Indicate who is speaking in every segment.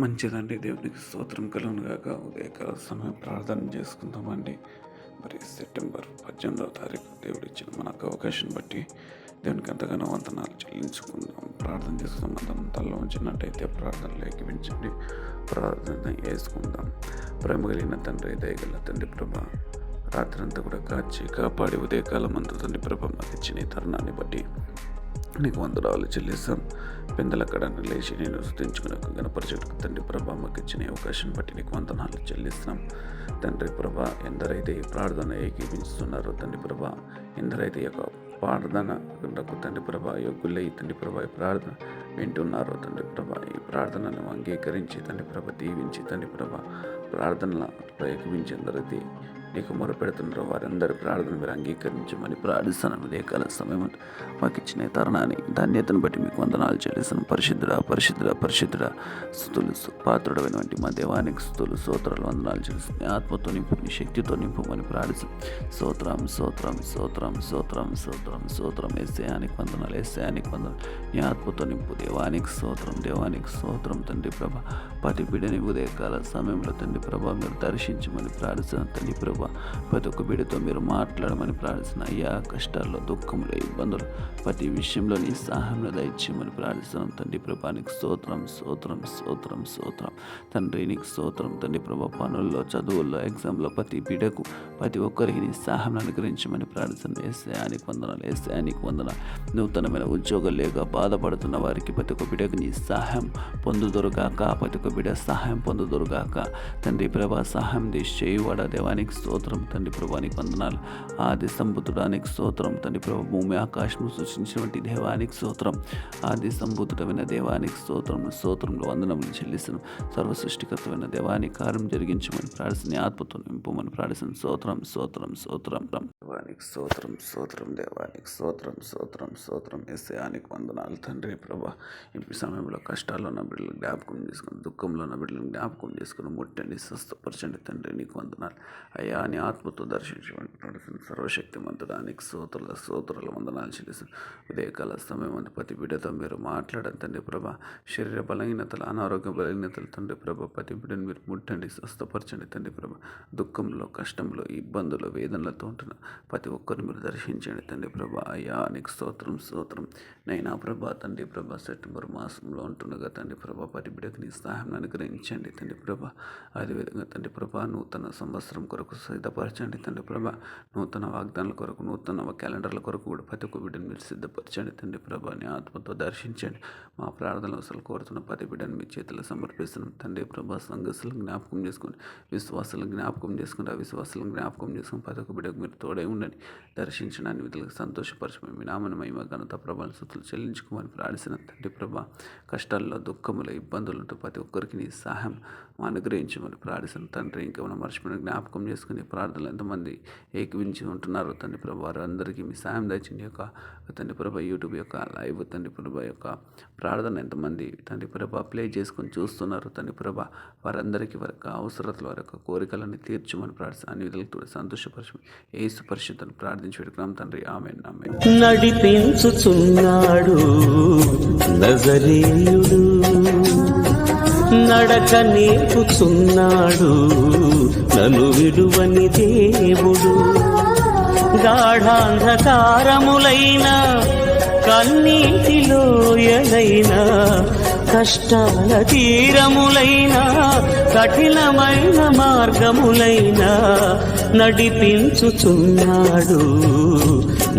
Speaker 1: మంచిదండి. దేవునికి స్తోత్రం కలుగునుగాక. ఉదయకాల సమయం ప్రార్థన చేసుకుందామండి. మరి సెప్టెంబర్ 18వ తారీఖు దేవుడిచ్చిన మనకు అవకాశం బట్టి దేవునికి ఎంతగానో వందనాలు చెల్లించుకుందాం. ప్రార్థన చేసుకుందాం. తలలో ఉంచినట్టయితే ప్రార్థనలు ఏకీవించండి. ప్రార్థన చేసుకుందాం. ప్రేమ కలిగిన తండ్రి, దయగల తండ్రి ప్రభ, రాత్రంతా కూడా కాచి కాపాడి ఉదయకాలం అంతా తండ్రి ప్రభ మాకు ఇచ్చిన ఈ తరుణాన్ని బట్టి నీకు వందనాలు చెల్లిస్తాం. పెందల కడను లేచి నేను స్తుతించుకునే గణపరచుటకు తండ్రి ప్రభ మాకు ఇచ్చిన అవకాశం బట్టి నీకు వందనాలు చెల్లిస్తున్నాం. తండ్రి ప్రభ, ఎందరైతే ఈ ప్రార్థన ఏకీపించుతున్నారో తండ్రి ప్రభ, ఎందరైతే ఈ యొక్క ప్రార్థనకు తండ్రి ప్రభ యోగ్యులై తండ్రి ప్రభ ఈ ప్రార్థన వింటున్నారో తండ్రి ప్రభ, ఈ ప్రార్థనను అంగీకరించి తండ్రి ప్రభ దీవించి తండ్రి ప్రభ ప్రార్థనలో ఏకీపించి ఎందరైతే నీకు మొరపెడుతున్నారో వారందరి ప్రార్థన మీరు అంగీకరించమని ప్రార్థిస్తున్నాను. ఉదయకాల సమయం మాకు ఇచ్చిన తరుణాన్ని ధన్యతను బట్టి మీకు వందనాలు చెల్లిస్తున్నాను. పరిశుద్ధుడా పరిశుద్ధుడా పరిశుద్ధుడా, స్తుతులు పాత్రుడైనటువంటి మా దేవానికి స్తుతులు స్తోత్రాలు వందనాలు చెల్లిస్తున్నాను. ఆత్మతో నింపు, నీ శక్తితో నింపుమని ప్రార్థిస్తున్నాను. స్తోత్రం స్తోత్రం స్తోత్రం స్తోత్రం స్తోత్రం స్తోత్రం. ఏసేయానికి వందనాలు, ఏసేయానికి వందనాలు. నీ ఆత్మతో నింపు. దేవానికి స్తోత్రం, దేవానికి స్తోత్రం. తండ్రి ప్రభ, ప్రతి బిడ్డని ఉదయకాల సమయంలో తండ్రి ప్రభ మీరు దర్శించమని ప్రార్థిస్తున్నాను. తండ్రి ప్రభ, ప్రతి ఒక్క బిడ్డతో మీరు మాట్లాడమని ప్రార్థిస్తున్నా. అయ్యా, కష్టాల్లో, దుఃఖంలో, ఇబ్బందులు ప్రతి విషయంలో నీ సహాయంలో దయచేయమని ప్రార్థిస్తున్నాం. తండ్రి ప్రభానికి స్తోత్రం స్తోత్రం స్తోత్రం స్తోత్రం. తండ్రి నీకు స్తోత్రం. తండ్రి ప్రభా, పనుల్లో, చదువుల్లో, ఎగ్జామ్లో ప్రతి బిడ్డకు ప్రతి ఒక్కరికి నీ సహాయం అనుగ్రహించమని ప్రార్థిస్తున్నాం. ఏసేయానికి వందనాలు, ఏసేయానికి వందనాలు. నూతనమైన ఉద్యోగాలు లేక బాధపడుతున్న వారికి ప్రతి ఒక్క బిడ్డకు నీ సహాయం పొందుదొరుగాక, ప్రతి ఒక్క బిడ్డ సహాయం పొందుదొరుగాక. తండ్రి ప్రభా, సహాయం తీసి చేయువాడ దేవానికి స్తోత్రం. తండ్రి ప్రభానికి వందనాలు. ఆది సంబుద్ధుడానికి స్తోత్రం. తండ్రి ప్రభా, భూమి ఆకాశము సృష్టించినటువంటి దేవానికి స్తోత్రం. ఆది సంబుద్ధుడమైన దేవానికి స్తోత్రం. స్తోత్రంలో వందనములు చెల్లిస్తున్నాం. సర్వ సృష్టికర్తమైన దేవానికి కార్యం జరిగించమని ప్రార్థన, ఆత్మతో నింపమని ప్రార్థన. స్తోత్రం స్తోత్రం స్తోత్రం. దేవానికి స్తోత్రం స్తోత్రం. దేవానికి స్తోత్రం స్తోత్రం స్తోత్రం. ఏసేయానికి వందనాలు. తండ్రి ప్రభా, ఈ సమయంలో కష్టాల్లో ఉన్న బిడ్డలను జ్ఞాపకం చేసుకుని, దుఃఖంలో ఉన్న బిడ్డలను జ్ఞాపకం చేసుకుని ముట్టండి, స్వస్థపరచండి. తండ్రి నీకు వందనాలు. అయ్యా, నీ ఆత్మతో దర్శించమని ప్రార్థన. సర్వశక్తిమంతుడానికి స్తోత్రాల వందనాలు చెల్లిస్తున్నాను. ఉదయకాల సమయం అంతా ప్రతి బిడ్డతో మీరు మాట్లాడండి. తండ్రి ప్రభా, శరీర బలహీనతలు, అనారోగ్య బలహీనతలు తండ్రి ప్రభా ప్రతి బిడ్డను మీరు ముట్టండి, స్వస్థపరచండి. తండ్రి ప్రభా, దుఃఖంలో, కష్టంలో, ఇబ్బందులు, వేదనలతో ఉంటున్న ప్రతి ఒక్కరిని మీరు దర్శించండి. తండ్రి ప్రభా, అయ్యా నీకు స్తోత్రం స్తోత్రం. నైనా ప్రభా, తండ్రి ప్రభా, సెప్టెంబర్ మాసంలో ఉంటుండగా తండ్రి ప్రభా ప్రతి బిడ్డకు నీ సహాయం అనుగ్రహించండి. తండ్రి ప్రభా, అదేవిధంగా తండ్రి ప్రభా నూతన సంవత్సరం కొరకు సిద్ధపరచండి. తండ్రి ప్రభా, నూతన వాగ్దానాల కొరకు, నూతన క్యాలెండర్ల కొరకు కూడా ప్రతి ఒక్క బిడ్డను మీరు సిద్ధపరచండి. తండ్రి ప్రభా, నీ ఆత్మతో దర్శించండి. మా ప్రార్థనలు అసలు కోరుతున్న ప్రతి బిడ్డను మీ చేతిలో సమర్పిస్తున్నాం. తండ్రి ప్రభా, సంఘస్థులను జ్ఞాపకం చేసుకుని, విశ్వాసాలను జ్ఞాపకం చేసుకుని, అవిశ్వాసాలను జ్ఞాపకం చేసుకుని ప్రతి ఒక్క బిడ్డకు మీరు తోడై ఉండండి. దర్శించడానికి విధులకు సంతోషపరచమని మీ నామన మహిమ ఘనత ప్రభావం స్తుతులు చెల్లించుకోమని ప్రార్థిస్తున్నాం. తండ్రి ప్రభా, కష్టాల్లో, దుఃఖములు, ఇబ్బందులతో ప్రతి ఒక్కరికి నీ సహాయం అనుగ్రహించమని ప్రార్థిస్తున్నాం. తండ్రి, ఇంకేమైనా మర్చిపోయిన జ్ఞాపకం చేసుకుని ప్రార్థనలు ఎంతమంది ఏకీవించి ఉంటున్నారో తండ్రి ప్రభా వారందరికీ మీ సాయం దయచండి. యొక్క తండ్రి ప్రభా యూట్యూబ్ యొక్క లైవ్ తండ్రి ప్రభా యొక్క ప్రార్థన ఎంతమంది తండ్రి ప్రభా ప్లే చేసుకొని చూస్తున్నారు తండ్రి ప్రభా వారందరికీ వారి యొక్క అవసరతలు, వారి యొక్క కోరికలన్నీ తీర్చమని ప్రార్థన అన్ని విధాలకు సంతోషపరచమని యేసు పరిశుద్ధను ప్రార్థించి పెట్టుకున్నాం తండ్రి. ఆమేన్ ఆమేన్.
Speaker 2: నడిపించుచున్నాడు నజరేయుడు, నడక నేర్పుచున్నాడు నన్ను విడువని దేవుడు. గాఢాంధకారములైన కన్నీటిలోయలైన, కష్టాల తీరములైన, కఠినమైన మార్గములైన నడిపించుచున్నాడు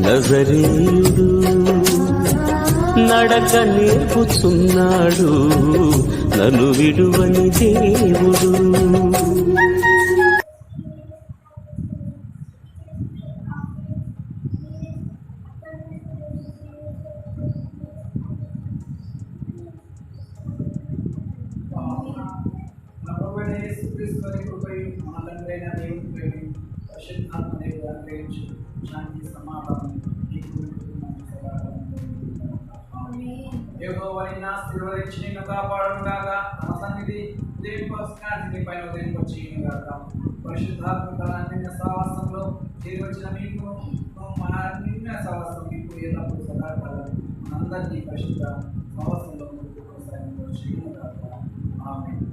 Speaker 2: నజరేయుడు. నడక నేర్పుచున్నాడు నన్ను విడువని దేవుడు.
Speaker 3: యేసుక్రీస్తు సర్వేశ్వరి కృపై మన తండ్రైన దేవుని ప్రేమి పరిశుద్ధాత్మ దేవుడు అనుగ్రహించు శాంతి సమాధానం నీకు యెహోవా స్థిరవరించి కాపాడును గాక తన సన్నిధి ఉదయింపి పైన ఉదయింపచ్చి గాక పరిశుద్ధాత్మ నిన్న సహవాసంలో చేరవచ్చిన మీకు మన నిన్న సహవాసం మీకు ఎల్లప్పుడూ సదాకాలం మనందరినీ పరిశుద్ధ సహవాసంలో కొనసాగించు గాక ఆమేన్.